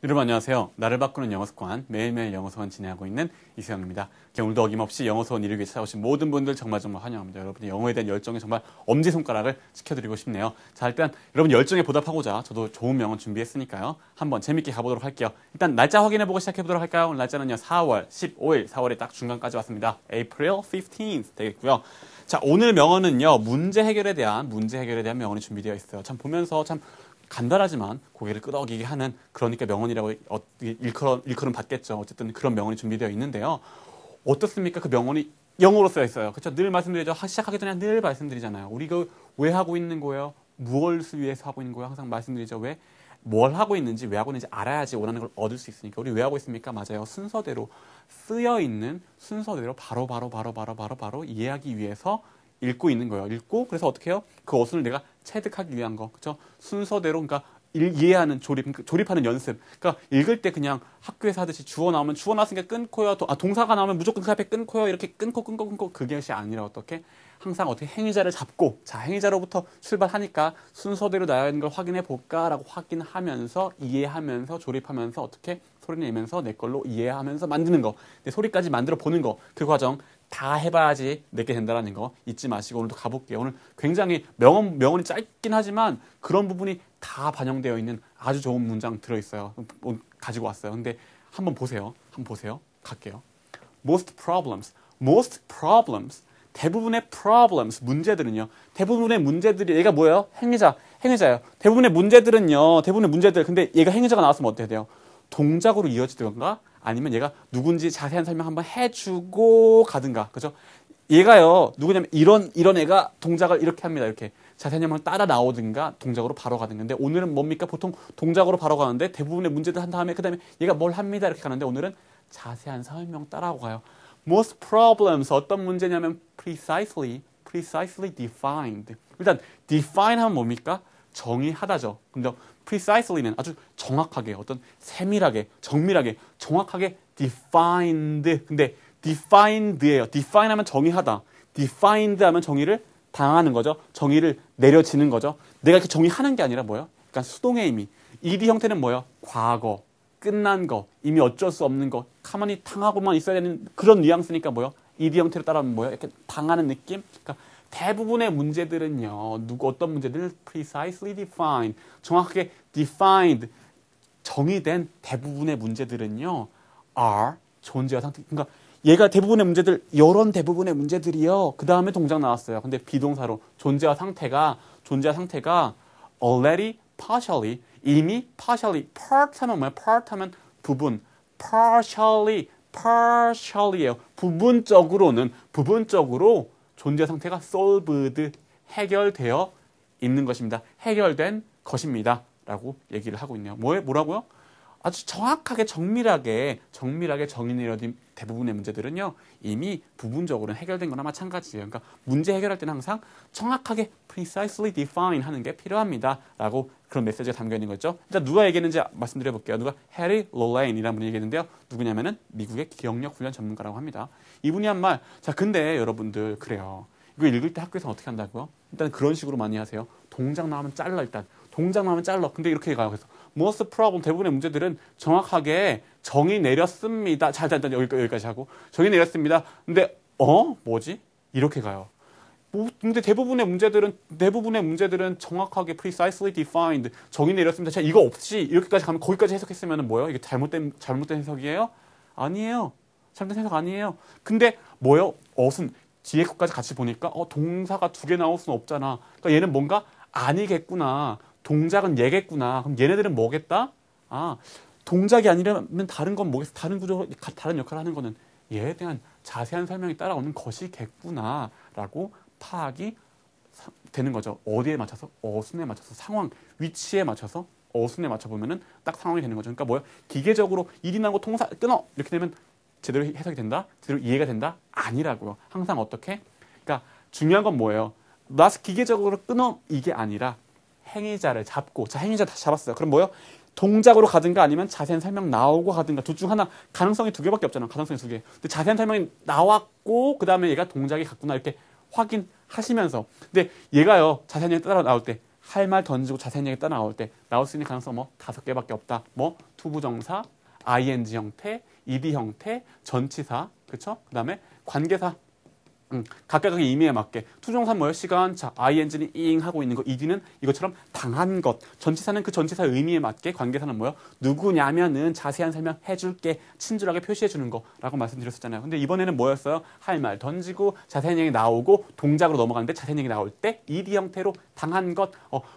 여러분 안녕하세요. 나를 바꾸는 영어 습관 매일매일 영어 수업 진행하고 있는 이수영입니다. 오늘도 어김없이 영어 수업 이루기 위해 찾아오신 모든 분들 정말 환영합니다. 여러분의 영어에 대한 열정에 정말 엄지손가락을 지켜드리고 싶네요. 자, 일단 여러분 열정에 보답하고자 저도 좋은 명언 준비했으니까요. 한번 재밌게 가보도록 할게요. 일단 날짜 확인해보고 시작해보도록 할까요? 오늘 날짜는요 4월 15일 4월에 딱 중간까지 왔습니다. April 15th 되겠고요. 자, 오늘 명언은요 문제 해결에 대한 명언이 준비되어 있어요. 참 보면서 참 간단하지만 고개를 끄덕이게 하는, 그러니까 명언이라고 일컬음 받겠죠. 어쨌든 그런 명언이 준비되어 있는데요. 어떻습니까? 그 명언이 영어로 쓰여 있어요. 그렇죠? 늘 말씀드리죠. 시작하기 전에 늘 말씀드리잖아요. 우리가 왜 하고 있는 거예요? 무엇을 위해서 하고 있는 거예요? 항상 말씀드리죠. 왜? 뭘 하고 있는지, 왜 하고 있는지 알아야지 원하는 걸 얻을 수 있으니까. 우리 왜 하고 있습니까? 맞아요. 순서대로 쓰여 있는 순서대로 바로 이해하기 위해서 읽고 있는 거예요. 읽고 그래서 어떻게 해요? 그 어순을 내가 체득하기 위한 거, 그렇죠? 순서대로, 그러니까 이해하는 조립하는 연습. 그러니까 읽을 때 그냥 학교에서 하듯이 주어 나오면 주어 나왔으니까 끊고요. 동사가 나오면 무조건 그 앞에 끊고요. 이렇게 끊고 그것이 아니라 어떻게 항상 어떻게 행위자를 잡고, 자, 행위자로부터 출발하니까 순서대로 나야 하는 걸 확인해 볼까라고 확인하면서 이해하면서 조립하면서 어떻게 소리 내면서 내 걸로 이해하면서 만드는 거. 내 소리까지 만들어 보는 거. 그 과정 다 해봐야지 내게 된다라는 거 잊지 마시고 오늘도 가볼게요. 오늘 굉장히 명언이 짧긴 하지만 그런 부분이 다 반영되어 있는 아주 좋은 문장 들어있어요. 가지고 왔어요. 근데 한번 보세요. 갈게요. Most problems. 대부분의 problems, 문제들은요. 대부분의 문제들이, 얘가 뭐예요? 행위자예요. 대부분의 문제들. 근데 얘가 행위자가 나왔으면 어때야 돼요? 동작으로 이어지던가 아니면 얘가 누군지 자세한 설명 한번 해주고 가든가. 그죠? 얘가요, 누구냐면 이런 애가 동작을 이렇게 합니다. 이렇게. 자세한 설명 따라 나오든가 동작으로 바로 가든가. 근데 오늘은 뭡니까? 보통 동작으로 바로 가는데 대부분의 문제들 한 다음에 그 다음에 얘가 뭘 합니다. 이렇게 가는데 오늘은 자세한 설명 따라하고 가요. Most problems, 어떤 문제냐면 precisely defined. 일단 define 하면 뭡니까? 정의하다죠. 근데 precisely는 아주 정확하게, 어떤 세밀하게, 정밀하게, 정확하게 defined. 근데 defined예요. define 하면 정의하다. defined 하면 정의를 당하는 거죠. 정의를 내려지는 거죠. 내가 이렇게 정의하는 게 아니라 뭐예요? 그러니까 수동의 의미. ed 형태는 뭐예요? 과거, 끝난 거, 이미 어쩔 수 없는 거, 가만히 당하고만 있어야 되는 그런 뉘앙스니까 뭐예요? ed 형태로 따라하면 뭐예요? 이렇게 당하는 느낌? 그러니까 대부분의 문제들은요, 어떤 문제들은 precisely defined, 정확하게 defined, 정의된 대부분의 문제들은요, are, 존재와 상태. 그러니까 얘가 대부분의 문제들, 이런 대부분의 문제들이요, 그 다음에 동작 나왔어요. 근데 비동사로 존재와 상태가 already, partially, 이미 partially, part 하면 뭐예요? part 하면 부분, partially예요. 부분적으로 존재 상태가 solved, 해결되어 있는 것입니다. 해결된 것입니다. 라고 얘기를 하고 있네요. 뭐라고요? 아주 정확하게 정밀하게 정의 내려진 대부분의 문제들은요, 이미 부분적으로는 해결된 거나 마찬가지예요. 그러니까 문제 해결할 때는 항상 정확하게 precisely define 하는 게 필요합니다. 라고 그런 메시지가 담겨 있는 거죠. 일단 누가 얘기했는지 말씀드려 볼게요. 누가 해리 롤레인이라는 분이 얘기했는데요. 누구냐면은 미국의 기억력 훈련 전문가라고 합니다. 이분이 한 말. 자, 근데 여러분들 그래요. 이거 읽을 때 학교에서 어떻게 한다고요? 일단 그런 식으로 많이 하세요. 동작 나오면 잘라 일단. 근데 이렇게 가요. 그래서 most problem, 대부분의 문제들은 정확하게 정의 내렸습니다. 자, 일단 여기까지 하고 정의 내렸습니다. 근데 뭐지? 이렇게 가요. 근데 대부분의 문제들은 정확하게 precisely defined, 정의 내렸습니다. 자, 이거 없이 이렇게까지 가면 거기까지 해석했으면 뭐예요? 이게 잘못된 해석이에요? 아니에요. 잘못된 해석 아니에요. 근데 뭐예요? 어순 뒤에 것까지 같이 보니까 동사가 두 개 나올 수는 없잖아. 그러니까 얘는 뭔가 아니겠구나. 동작은 얘겠구나. 그럼 얘네들은 뭐겠다? 동작이 아니라면 다른 건 뭐겠어? 다른 구조, 다른 역할을 하는 거는 얘에 대한 자세한 설명이 따라오는 것이겠구나. 라고 파악이 되는 거죠. 어디에 맞춰서? 어순에 맞춰서, 상황, 위치에 맞춰서 어순에 맞춰보면은 딱 상황이 되는 거죠. 그러니까 뭐야? 기계적으로 일이 나고 동사 끊어! 이렇게 되면 제대로 해석이 된다? 제대로 이해가 된다? 아니라고요. 항상 어떻게? 그러니까 중요한 건 뭐예요? 기계적으로 끊어! 이게 아니라 행위자를 잡고, 자, 행위자 다시 잡았어요. 그럼 뭐예요? 동작으로 가든가 아니면 자세한 설명 나오고 가든가, 둘 중 하나. 가능성이 두 개밖에 없잖아. 가능성이 두 개. 근데 자세한 설명이 나왔고 그 다음에 얘가 동작이 같구나 이렇게 확인하시면서. 근데 얘가요, 자세한 설명이 따라 나올 때 할 말 던지고 자세한 얘기 따라 나올 때 나올 수 있는 가능성 뭐 5개밖에 없다. 뭐 투부정사, ing 형태, ed 형태, 전치사, 그렇죠? 그다음에 관계사. 각각의 의미에 맞게 투정사 뭐예요? 시간차, ing는 잉 하고 있는 거, ed는 이것처럼 당한 것, 전치사는 그 전치사의 의미에 맞게, 관계사는 뭐예요? 누구냐면은 자세한 설명 해줄게, 친절하게 표시해주는 거라고 말씀드렸었잖아요. 근데 이번에는 뭐였어요? 할 말 던지고 자세한 얘기 나오고 동작으로 넘어가는데 자세한 얘기 나올 때 ed 형태로 당한 것,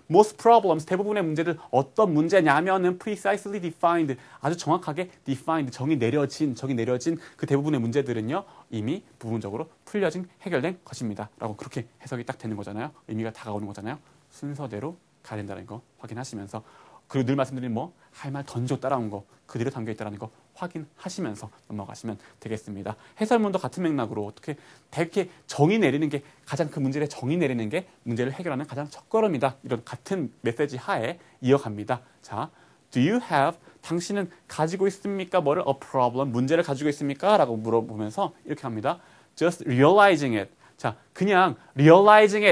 most problems, 대부분의 문제들 어떤 문제냐면은 precisely defined, 아주 정확하게 defined, 정의 내려진 그 대부분의 문제들은요 이미 부분적으로 풀려진 해결된 것입니다. 라고 그렇게 해석이 딱 되는 거잖아요. 의미가 다가오는 거잖아요. 순서대로 가야 된다는 거 확인하시면서, 그리고 늘 말씀드린 뭐 할 말 던져 따라온 거 그대로 담겨 있다는 거 확인하시면서 넘어가시면 되겠습니다. 해설문도 같은 맥락으로 어떻게 되게 정의 내리는 게 가장 그 문제에 정의 내리는 게 문제를 해결하는 가장 첫걸음이다. 이런 같은 메시지 하에 이어갑니다. 자, do you have, 당신은 가지고 있습니까? 뭐를? a problem, 문제를 가지고 있습니까? 라고 물어보면서 이렇게 합니다. just realizing it. 자, 그냥 realizing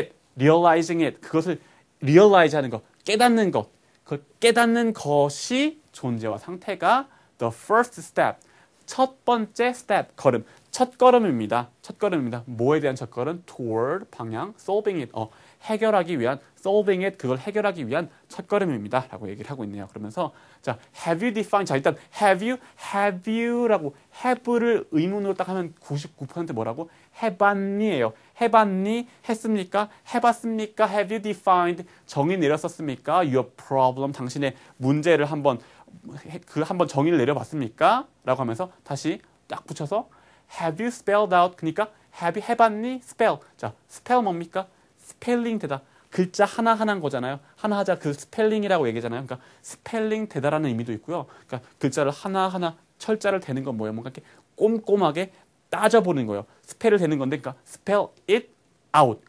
it. 그것을 realize 하는 것, 깨닫는 것. 그 깨닫는 것이 존재와 상태가 the first step. 첫 번째 step, 걸음. 첫걸음입니다. 뭐에 대한 첫걸음? toward, 방향, solving it. 해결하기 위한, solving it, 그걸 해결하기 위한 첫걸음입니다. 라고 얘기를 하고 있네요. 그러면서, 자, have you defined, 자, 일단, have you라고, have를 의문으로 딱 하면 99% 뭐라고? 해봤니예요. 해봤니? 했습니까? 해봤습니까? have you defined, 정의 내렸었습니까? your problem, 당신의 문제를 한번 정의를 내려봤습니까? 라고 하면서 다시 딱 붙여서, have you spelled out, 그러니까, have you 해봤니? spell. 자, spell 뭡니까? 스펠링 되다. 글자 하나하나인 거잖아요. 하나 하자 그 스펠링이라고 얘기잖아요. 그러니까 스펠링 되다라는 의미도 있고요. 그러니까 글자를 하나하나 철자를 대는 건 뭐예요? 뭔가 이렇게 꼼꼼하게 따져보는 거예요. 스펠을 대는 건데, 그러니까 spell it out.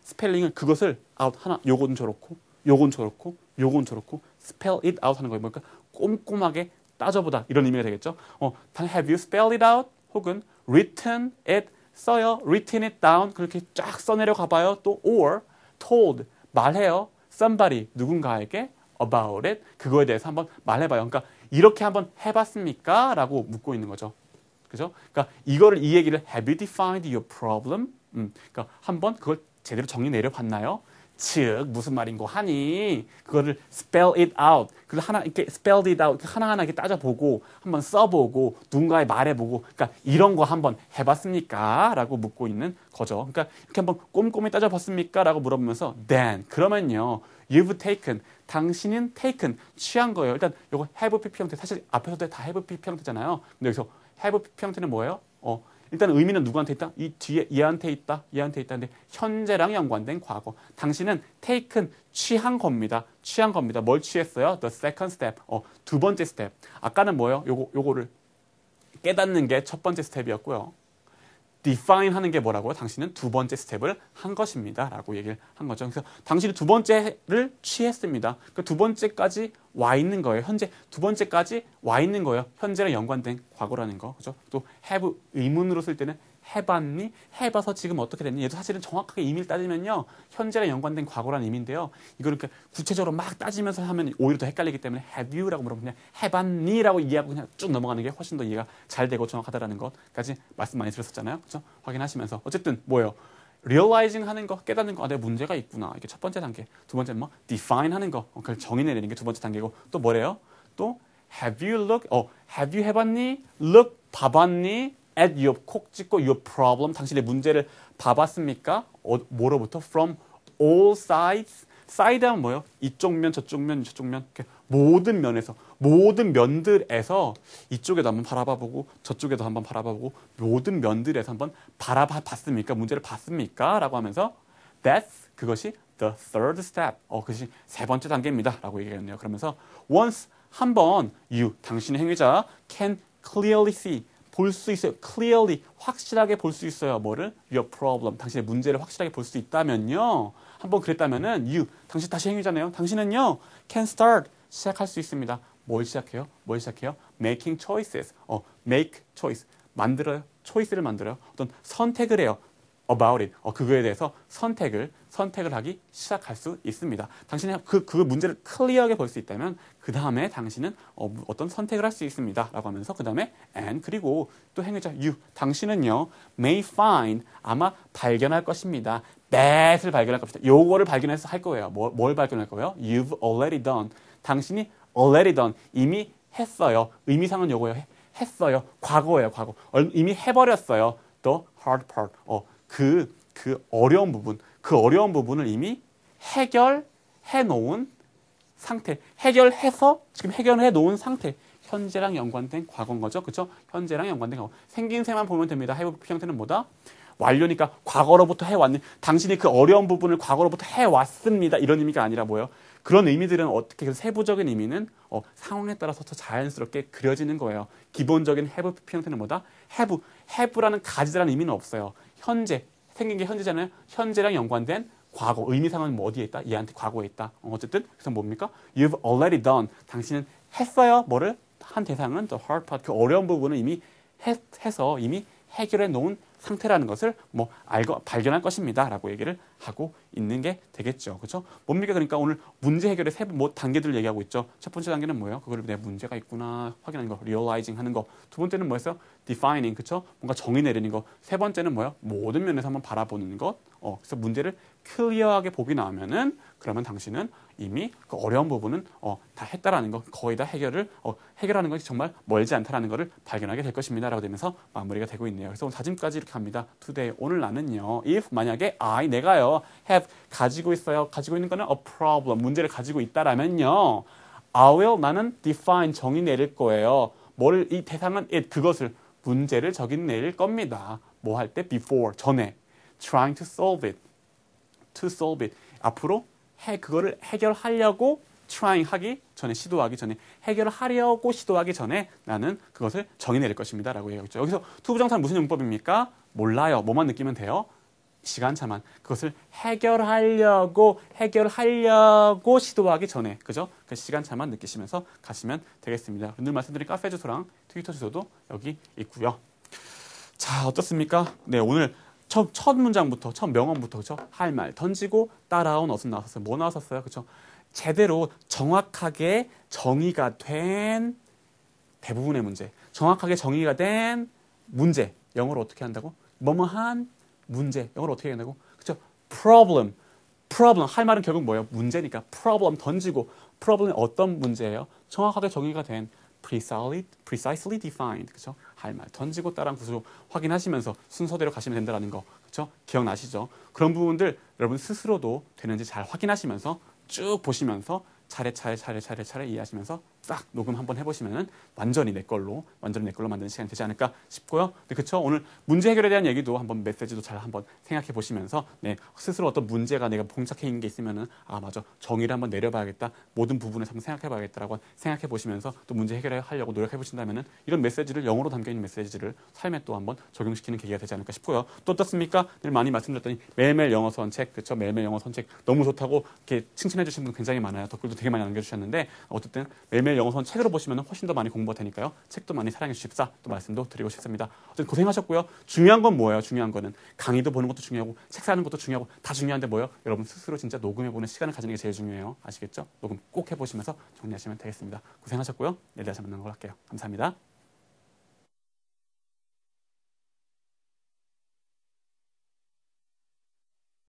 스펠링을 그것을 out 하나, 요건 저렇고, spell it out 하는 거예요. 그러니까 꼼꼼하게 따져보다 이런 의미가 되겠죠. have you spelled it out? 혹은 written it, 써요. written it down. 그렇게 쫙 써내려 가봐요. 또 or told, 말해요. somebody, 누군가에게 about it, 그거에 대해서 한번 말해봐요. 그러니까 이렇게 한번 해봤습니까? 라고 묻고 있는 거죠. 그죠? 그러니까 이 얘기를 have you defined your problem? 그러니까 한번 그걸 제대로 정리 내려봤나요? 즉 무슨 말인고 하니 그거를 spell it out, 그걸 하나 이렇게 spelled it out 하나하나 이렇게 따져보고 한번 써보고 누군가에 말해보고, 그러니까 이런 거 한번 해봤습니까? 라고 묻고 있는 거죠. 그러니까 이렇게 한번 꼼꼼히 따져봤습니까? 라고 물어보면서 then, 그러면요 you've taken, 당신은 taken, 취한 거예요. 일단 요거 have PP 형태, 사실 앞에서도 다 have PP 형태잖아요. 근데 여기서 have PP 형태는 뭐예요? 일단 의미는 누구한테 있다? 이 뒤에 얘한테 있다. 근데 현재랑 연관된 과거. 당신은 taken, 취한 겁니다. 뭘 취했어요? The second step. 두 번째 스텝. 아까는 뭐예요? 요거를 깨닫는 게 첫 번째 스텝이었고요. define 하는 게 뭐라고요? 당신은 두 번째 스텝을 한 것입니다. 라고 얘기를 한 거죠. 그래서 당신이 두 번째를 취했습니다. 그 두 번째까지 와 있는 거예요. 현재 두 번째까지 와 있는 거예요. 현재랑 연관된 과거라는 거. 그죠? 또 have 의문으로 쓸 때는 해봤니? 해봐서 지금 어떻게 됐니? 얘도 사실은 정확하게 의미를 따지면요. 현재랑 연관된 과거라는 의미인데요. 이걸 이렇게 구체적으로 막 따지면서 하면 오히려 더 헷갈리기 때문에 have you라고 물어보면 그냥 해봤니? 라고 이해하고 그냥 쭉 넘어가는 게 훨씬 더 이해가 잘 되고 정확하다라는 것까지 말씀 많이 드렸었잖아요. 그죠? 확인하시면서. 어쨌든 뭐예요? realizing 하는 거, 깨닫는 거, 내가 문제가 있구나. 이게 첫 번째 단계. 두 번째는 뭐 define 하는 거, 그걸 정의 내리는 게 두 번째 단계고, 또 뭐래요? 또 have you 해봤니? look, 봐봤니? at your, 콕 찍고 your problem, 당신의 문제를 봐봤습니까? 뭐로부터? from all sides. side하면 뭐예요? 이쪽 면, 저쪽 면, 저쪽 면, 이렇게 모든 면에서, 모든 면들에서 이쪽에도 한번 바라봐보고 저쪽에도 한번 바라봐보고 모든 면들에서 한번 바라봤습니까? 문제를 봤습니까? 라고 하면서 that's, 그것이 the third step, 그것이 세 번째 단계입니다. 라고 얘기했네요. 그러면서 once, 한번 you, 당신의 행위자 can clearly see, 볼 수 있어요. clearly, 확실하게 볼 수 있어요. 뭐를? your problem, 당신의 문제를 확실하게 볼 수 있다면요. 한번 그랬다면은 you, 당신 다시 행위자네요. 당신은요 can start, 시작할 수 있습니다. 뭘 시작해요? making choices. make choice, 만들어요. choice를 만들어요. 어떤 선택을 해요. about it. 그거에 대해서 선택을 선택을 하기 시작할 수 있습니다. 당신이 그 문제를 클리어하게 볼 수 있다면 그 다음에 당신은 어떤 선택을 할 수 있습니다. 라고 하면서 그 다음에 and 그리고 또 행위자 you 당신은요 may find 아마 발견할 것입니다. that을 발견할 것입니다. 요거를 발견해서 할 거예요. 뭘 발견할 거예요? You've already done. 당신이 already done. 이미 했어요. 의미상은 요거예요. 했어요. 과거예요. 과거. 이미 해버렸어요. The hard part. 그 어려운 부분. 그 어려운 부분을 이미 해결해 놓은 상태. 해결해서 지금 해결해 놓은 상태. 현재랑 연관된 과거인 거죠. 그렇죠? 현재랑 연관된 과거. 생긴 새만 보면 됩니다. have 형태는 뭐다? 완료니까 과거로부터 해왔는 당신이 그 어려운 부분을 과거로부터 해왔습니다. 이런 의미가 아니라 뭐예요? 그런 의미들은 어떻게 세부적인 의미는 상황에 따라서 더 자연스럽게 그려지는 거예요. 기본적인 have 형태는 뭐다? have라는 가지라는 의미는 없어요. 현재 생긴 게 현재잖아요. 현재랑 연관된 과거 의미상은 뭐 어디에 있다? 얘한테 과거에 있다. 어쨌든 그래서 뭡니까? You've already done. 당신은 했어요. 뭐를? 한 대상은 the hard part 그 어려운 부분을 이미 해서 이미 해결해 놓은 상태라는 것을 발견할 것입니다라고 얘기를 하고 있는 게 되겠죠. 그렇죠? 뭡니까? 그러니까 오늘 문제 해결의 세 단계들을 얘기하고 있죠. 첫 번째 단계는 뭐예요? 그걸 내 문제가 있구나 확인하는 거, realizing 하는 거. 두 번째는 뭐였어요? defining, 그렇죠? 뭔가 정의 내리는 거. 세 번째는 뭐예요? 모든 면에서 한번 바라보는 것. 그래서 문제를 클리어하게 보기 나오면은 그러면 당신은 이미 그 어려운 부분은 다 했다라는 거, 거의 다 해결하는 것이 정말 멀지 않다라는 것을 발견하게 될 것입니다라고 되면서 마무리가 되고 있네요. 그래서 오늘 다짐까지 이렇게 합니다. Today 오늘 나는요, if 만약에 내가요 have 가지고 있어요. 가지고 있는 거는 a problem 문제를 가지고 있다라면요, I will 나는 define 정의 내릴 거예요. 이 대상은 it 그것을 문제를 적인 내릴 겁니다. 뭐 할 때 before 전에 trying to solve it 앞으로 그거를 해결하려고 trying 하기 전에 시도하기 전에 해결하려고 시도하기 전에 나는 그것을 정의 내릴 것입니다 라고 얘기하죠. 여기서 투부정사는 무슨 용법입니까? 몰라요. 뭐만 느끼면 돼요? 시간차만. 그것을 해결하려고 시도하기 전에 그죠? 그 시간차만 느끼시면서 가시면 되겠습니다. 늘 말씀드린 카페 주소랑 트위터 주소도 여기 있고요. 자, 어떻습니까? 네, 오늘 첫 문장부터, 첫 명언부터, 그죠? 할 말, 던지고 따라온 어순 나왔었어요. 뭐 나왔었어요? 그죠? 제대로 정확하게 정의가 된 대부분의 문제. 정확하게 정의가 된 문제. 영어로 어떻게 한다고? 뭐뭐한 문제. 영어로 어떻게 한다고? 그죠? problem. 할 말은 결국 뭐예요? 문제니까. problem 던지고. problem이 어떤 문제예요? 정확하게 정의가 된 precisely defined. 그죠? 할 말 던지고 따라한 구조 확인하시면서 순서대로 가시면 된다는 거. 그렇죠? 기억나시죠? 그런 부분들 여러분 스스로도 되는지 잘 확인하시면서 쭉 보시면서 차례 이해하시면서 싹 녹음 한번 해보시면은 완전히 내 걸로 만드는 시간이 되지 않을까 싶고요. 네, 그렇죠? 오늘 문제 해결에 대한 얘기도 한번 메시지도 잘 한번 생각해 보시면서 스스로 어떤 문제가 내가 봉착해 있는 게 있으면은 맞아 정의를 한번 내려봐야겠다. 모든 부분에서 한번 생각해봐야겠다라고 생각해 보시면서 또 문제 해결하려고 노력해 보신다면은 이런 메시지를 영어로 담겨 있는 메시지를 삶에 또 한번 적용시키는 계기가 되지 않을까 싶고요. 또 어떻습니까? 늘 많이 말씀드렸더니 매일매일 영어 선책, 그렇죠? 매일매일 영어 선책 너무 좋다고 이렇게 칭찬해 주신 분 굉장히 많아요. 댓글도 되게 많이 남겨주셨는데 어쨌든 매일매일 영어 선 책으로 보시면 훨씬 더 많이 공부가 되니까요. 책도 많이 사랑해 주십사 또 말씀도 드리고 싶습니다. 어쨌든 고생하셨고요. 중요한 건 뭐예요? 중요한 거는 강의도 보는 것도 중요하고 책 사는 것도 중요하고 다 중요한데 뭐예요? 여러분 스스로 진짜 녹음해보는 시간을 가지는 게 제일 중요해요. 아시겠죠? 녹음 꼭 해보시면서 정리하시면 되겠습니다. 고생하셨고요. 내일 다시 만나는 걸로 할게요. 감사합니다.